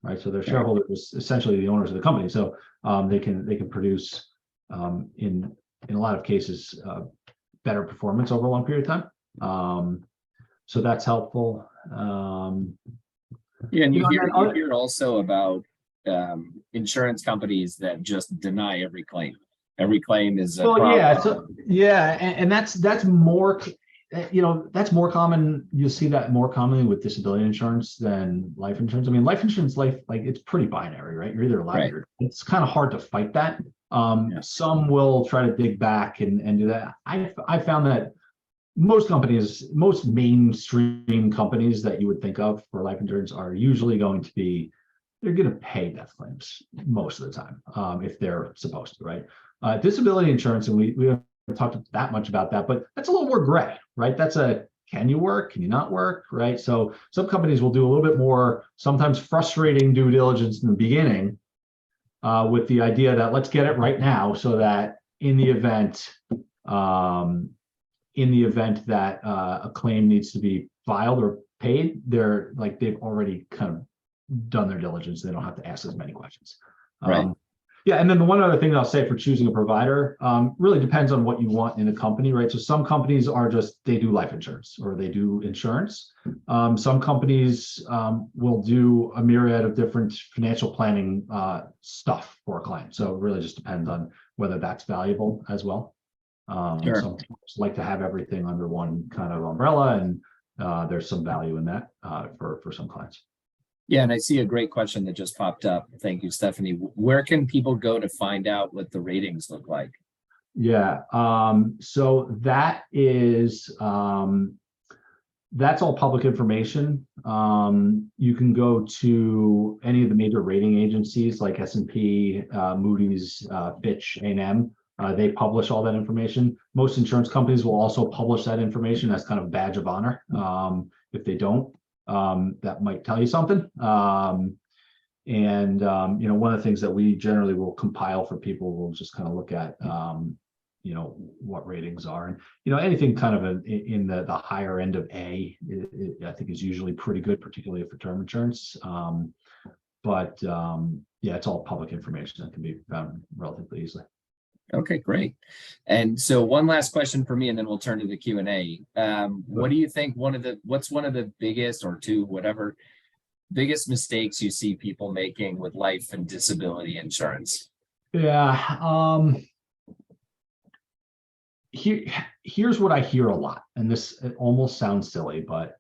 S2: right? So their shareholders essentially the owners of the company, so they can produce in a lot of cases better performance over a long period of time. So that's helpful.
S1: Yeah, and you hear also about insurance companies that just deny every claim. Every claim is a problem.
S2: And that's more, that's more common. You see that more commonly with disability insurance than life insurance. I mean, life insurance, like it's pretty binary, right? You're either alive or it's kind of hard to fight that. Some will try to dig back and do that. I found that most mainstream companies that you would think of for life insurance are usually they're going to pay death claims most of the time, if they're supposed to, right? Disability insurance, and we haven't talked that much about that, but that's a little more gray, right? That's can you work? Can you not work? Right? So some companies will do a little bit more, sometimes frustrating due diligence in the beginning, with the idea that let's get it right now, so that in the event that a claim needs to be filed or paid, they've already kind of done their diligence. They don't have to ask as many questions.
S1: Right.
S2: And then the one other thing that I'll say for choosing a provider really depends on what you want in a company, right? So some companies they do life insurance or they do insurance. Some companies will do a myriad of different financial planning stuff for a client. So it really just depends on whether that's valuable as well.
S1: Sure.
S2: Some folks like to have everything under one kind of umbrella, and there's some value in that for some clients.
S1: Yeah, and I see a great question that just popped up. Thank you, Stephanie. Where can people go to find out what the ratings look like?
S2: Yeah, so that is that's all public information. You can go to any of the major rating agencies like S&P, Moody's, Fitch, A&M. They publish all that information. Most insurance companies will also publish that information as kind of a badge of honor. If they don't, that might tell you something. One of the things that we generally will compile for people, we'll just kind of look at, what ratings are, and anything kind of in the higher end of A, I think is usually pretty good, particularly for term insurance. It's all public information that can be found relatively easily.
S1: Okay, great. And so one last question for me, and then we'll turn to the Q&A. What do you think what's one of the biggest, or two, whatever, biggest mistakes you see people making with life and disability insurance?
S2: Yeah. here's what I hear a lot, and this it almost sounds silly, but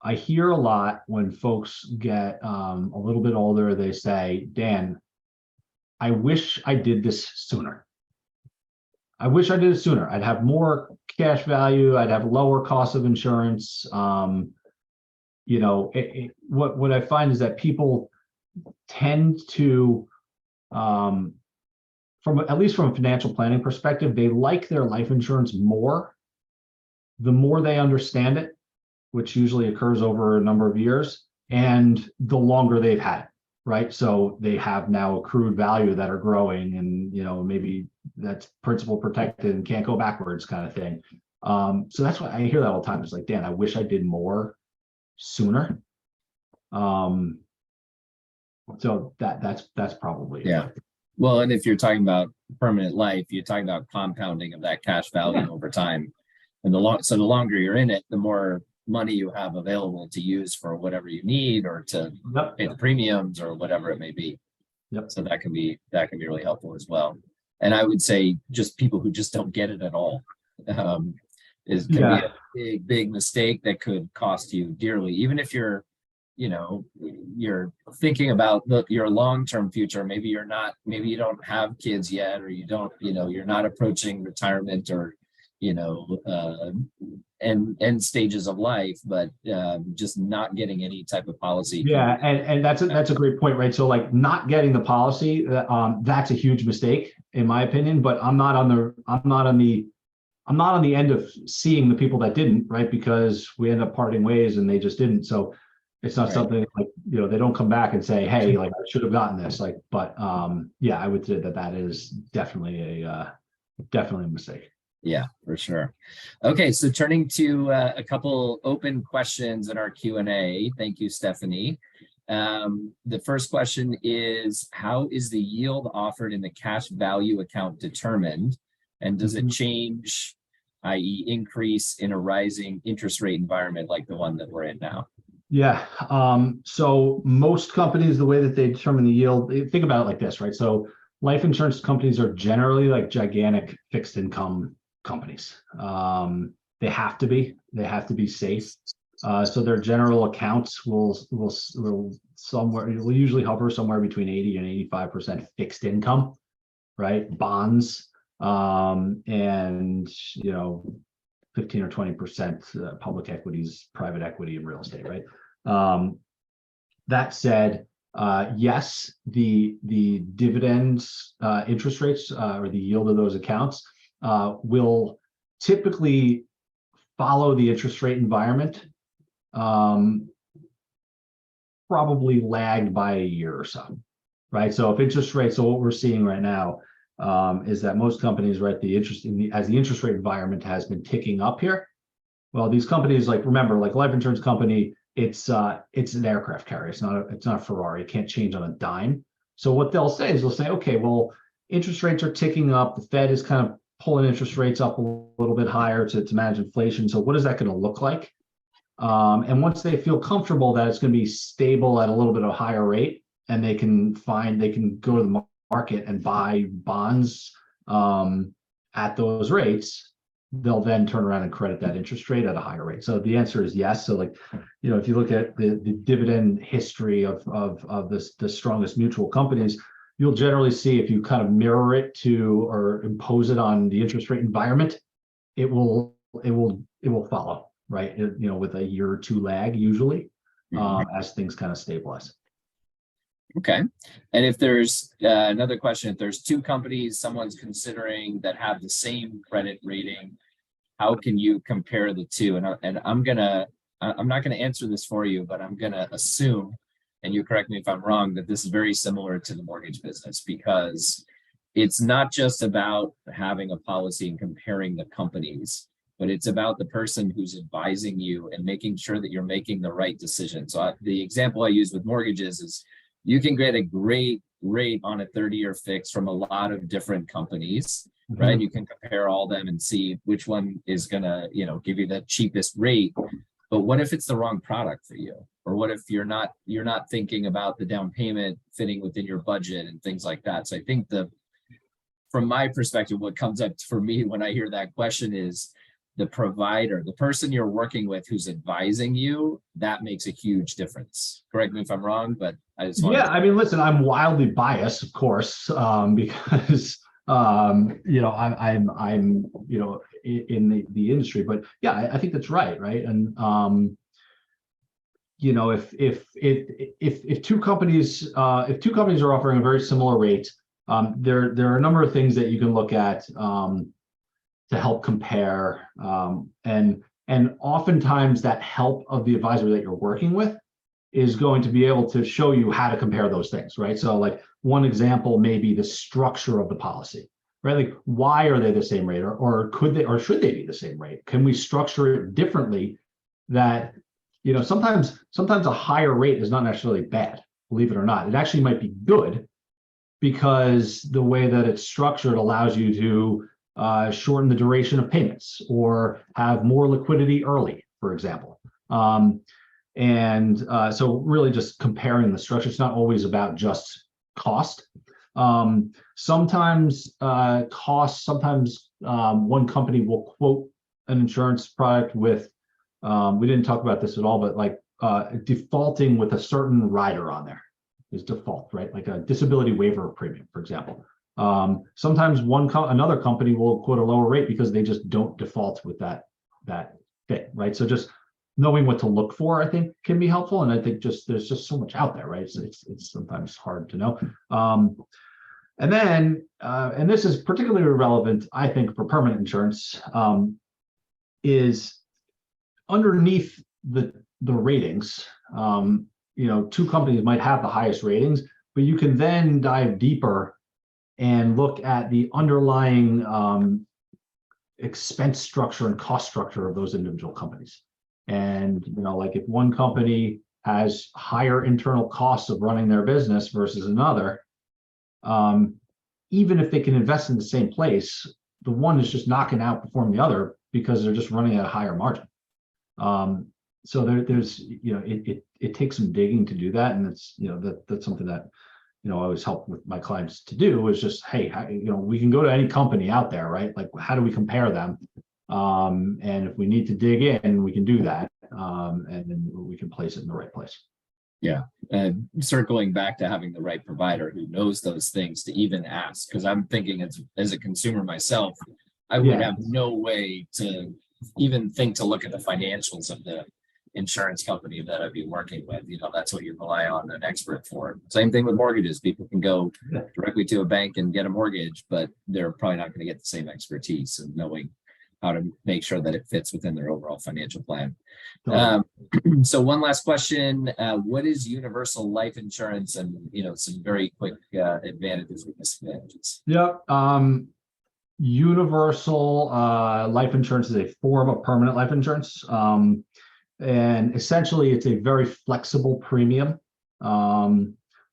S2: I hear a lot when folks get a little bit older, they say, Dan, I wish I did this sooner. I wish I did it sooner. I'd have more cash value. I'd have lower cost of insurance. What I find is that people tend to, at least from a financial planning perspective, they like their life insurance more the more they understand it, which usually occurs over a number of years, and the longer they've had it, right? So they have now accrued value that are growing, and maybe that's principal protected and can't go backwards kind of thing. So that's why I hear that all the time. It's like, Dan, I wish I did more sooner. So that's probably
S1: Yeah. Well, and if you're talking about permanent life, you're talking about compounding of that cash value over time. And the longer you're in it, the more money you have available to use for whatever you need, or to pay the premiums or whatever it may be. So that can be really helpful as well. And I would say just people who just don't get it at all can be a big mistake that could cost you dearly, even if you're thinking about your long-term future. Maybe you don't have kids yet, or you're not approaching retirement, or end stages of life, but just not getting any type of policy.
S2: Yeah, and that's a great point, right? So like not getting the policy, that's a huge mistake in my opinion. But I'm not on the end of seeing the people that didn't, right? Because we end up parting ways and they just didn't. So it's not something like, they don't come back and say, hey, like I should have gotten this. Like, but yeah, I would say that is definitely a mistake.
S1: Yeah, for sure. Okay, so turning to a couple open questions in our Q&A. Thank you, Stephanie. The first question is, how is the yield offered in the cash value account determined? And does it change, i.e. increase in a rising interest rate environment like the one that we're in now?
S2: Yeah, so most companies, the way that they determine the yield, think about it like this, right? So life insurance companies are generally like gigantic fixed income companies. They have to be safe. So their general accounts will usually hover somewhere between 80 and 85% fixed income, right? Bonds, and 15 or 20% public equities, private equity, and real estate, right? That said, yes, the dividends, interest rates, or the yield of those accounts will typically follow the interest rate environment, probably lagged by a year or so, right? So if interest rates, so what we're seeing right now is that most companies, right, as the interest rate environment has been ticking up here. Well, these companies, like, remember, like a life insurance company, it's an aircraft carrier. It's not a Ferrari. It can't change on a dime. So what they'll say is okay, well, interest rates are ticking up. The Fed is kind of pulling interest rates up a little bit higher to manage inflation. So what is that going to look like? And once they feel comfortable that it's going to be stable at a little bit of a higher rate, and they can go to the market and buy bonds at those rates, they'll then turn around and credit that interest rate at a higher rate. So the answer is yes. So like, if you look at the dividend history of the strongest mutual companies, you'll generally see, if you kind of mirror it to or impose it on the interest rate environment, it will follow, right? With a year or two lag usually, as things kind of stabilize.
S1: Okay. And if there's another question, if there's two companies someone's considering that have the same credit rating, how can you compare the two? And I'm not gonna answer this for you, but I'm gonna assume, and you correct me if I'm wrong, that this is very similar to the mortgage business, because it's not just about having a policy and comparing the companies, but it's about the person who's advising you and making sure that you're making the right decision. So the example I use with mortgages is, you can get a great rate on a 30-year fix from a lot of different companies, right? You can compare all them and see which one is gonna, give you the cheapest rate. But what if it's the wrong product for you? Or what if you're not thinking about the down payment fitting within your budget and things like that? So I think from my perspective, what comes up for me when I hear that question is the provider, the person you're working with who's advising you, that makes a huge difference. Correct me if I'm wrong, but I just want
S2: Yeah, I mean, listen, I'm wildly biased, of course, because I'm in the industry, but yeah, I think that's right, and if two companies are offering a very similar rate, there are a number of things that you can look at to help compare, and oftentimes that help of the advisor that you're working with is going to be able to show you how to compare those things, right? So like one example may be the structure of the policy, right? Like why are they the same rate, or could they, or should they be the same rate? Can we structure it differently that, sometimes a higher rate is not necessarily bad, believe it or not. It actually might be good because the way that it's structured allows you to shorten the duration of payments or have more liquidity early, for example. So really just comparing the structure. It's not always about just cost. Sometimes one company will quote an insurance product with, we didn't talk about this at all, but like defaulting with a certain rider on there is default, right? Like a disability waiver premium, for example. Sometimes another company will quote a lower rate because they just don't default with that thing, right? So just knowing what to look for, I think, can be helpful. And I think there's just so much out there, right? It's sometimes hard to know. And then, and this is particularly relevant, I think, for permanent insurance, is underneath the ratings. Two companies might have the highest ratings, but you can then dive deeper and look at the underlying expense structure and cost structure of those individual companies. And, like if one company has higher internal costs of running their business versus another, even if they can invest in the same place, the one is just not going to outperform the other because they're just running at a higher margin. So there's, it takes some digging to do that. And it's, that's something that, I always help with my clients to do is just, hey, we can go to any company out there, right? Like, how do we compare them? And if we need to dig in, we can do that. And then we can place it in the right place.
S1: Yeah. And circling back to having the right provider who knows those things to even ask, because I'm thinking as a consumer myself, I would have no way to even think to look at the financials of the insurance company that I'd be working with. That's what you rely on an expert for. Same thing with mortgages. People can go directly to a bank and get a mortgage, but they're probably not going to get the same expertise of knowing how to make sure that it fits within their overall financial plan. So one last question, what is universal life insurance, and some very quick advantages and disadvantages? Universal
S2: life insurance is a form of permanent life insurance. And essentially it's a very flexible premium.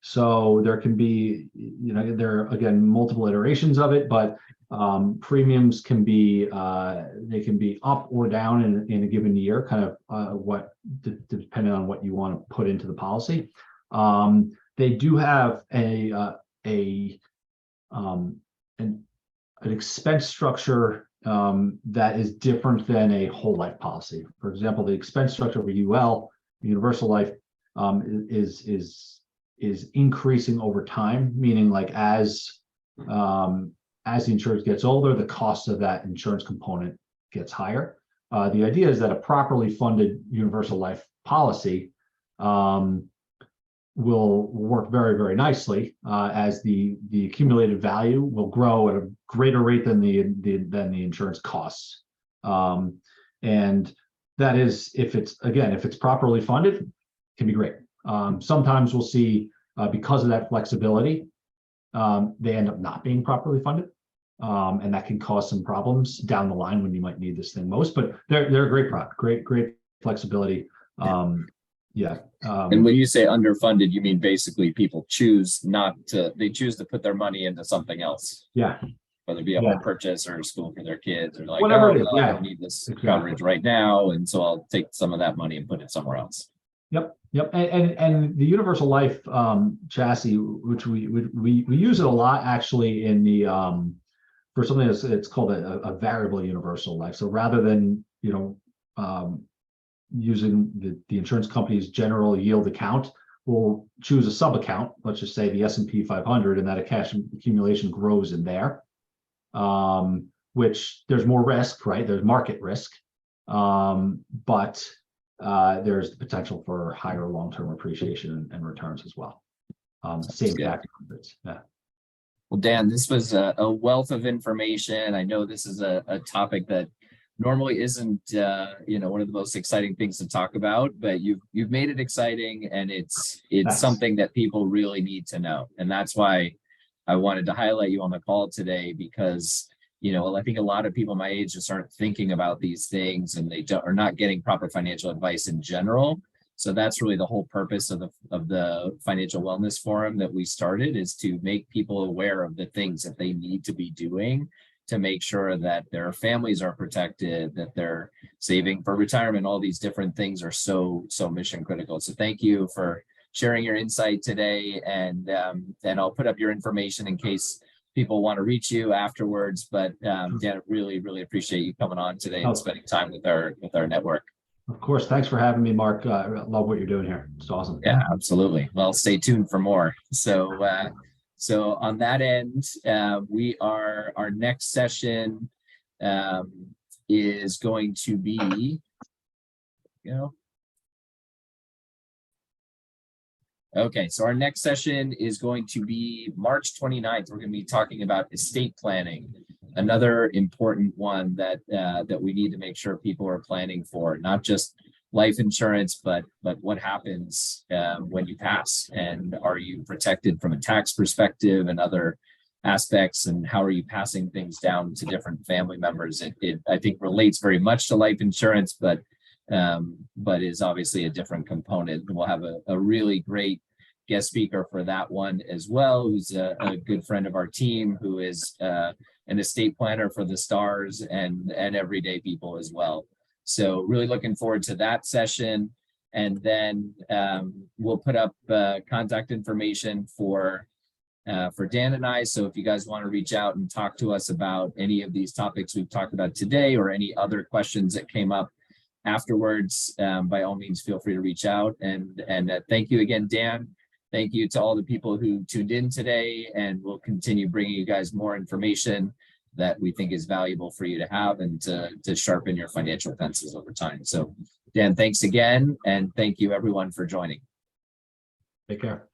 S2: So there can be, there are, again, multiple iterations of it, but premiums can be, they can be up or down in a given year, kind of depending on what you want to put into the policy. They do have an expense structure that is different than a whole life policy. For example, the expense structure of a universal life, is increasing over time, meaning like as the insurance gets older, the cost of that insurance component gets higher. The idea is that a properly funded universal life policy will work very, very nicely as the accumulated value will grow at a greater rate than the insurance costs. And that is, if it's properly funded, it can be great. Sometimes we'll see because of that flexibility, they end up not being properly funded. And that can cause some problems down the line when you might need this thing most, but they're a great product, great flexibility.
S1: And when you say underfunded, you mean basically people choose to put their money into something else. Whether it be a home purchase or a school for their kids, or like,
S2: whatever it is.
S1: I don't need this coverage right now, and so I'll take some of that money and put it somewhere else.
S2: Yep. And the universal life chassis, which we use it a lot actually in the for something that's, it's called a variable universal life. So rather than, using the insurance company's general yield account, we'll choose a sub account, let's just say the S&P 500, and that a cash accumulation grows in there, which there's more risk, right? There's market risk, but there's the potential for higher long-term appreciation and returns as well. Same tax benefits. Yeah.
S1: Well, Dan, this was a wealth of information. I know this is a topic that normally isn't, one of the most exciting things to talk about, but you've made it exciting, and it's something that people really need to know. And that's why I wanted to highlight you on the call today, because, I think a lot of people my age just aren't thinking about these things, and they are not getting proper financial advice in general. So that's really the whole purpose of the Financial Wellness Forum that we started, is to make people aware of the things that they need to be doing to make sure that their families are protected, that they're saving for retirement. All these different things are so mission critical. So thank you for sharing your insight today, and I'll put up your information in case people want to reach you afterwards. But Dan, really appreciate you coming on today and spending time with our network.
S2: Of course. Thanks for having me, Mark. I love what you're doing here. It's awesome.
S1: Yeah, absolutely. Well, stay tuned for more. So on that end, our next session is going to be, okay, so our next session is going to be March 29th. We're going to be talking about estate planning, another important one that we need to make sure people are planning for, not just life insurance, but what happens when you pass, and are you protected from a tax perspective and other aspects, and how are you passing things down to different family members? It I think relates very much to life insurance, but is obviously a different component. And we'll have a really great guest speaker for that one as well, who's a good friend of our team, who is an estate planner for the stars and everyday people as well. So really looking forward to that session. And then we'll put up contact information for Dan and I. So if you guys want to reach out and talk to us about any of these topics we've talked about today, or any other questions that came up afterwards, by all means, feel free to reach out. And thank you again, Dan. Thank you to all the people who tuned in today, and we'll continue bringing you guys more information that we think is valuable for you to have, and to sharpen your financial pencils over time. So Dan, thanks again. And thank you everyone for joining.
S2: Take care.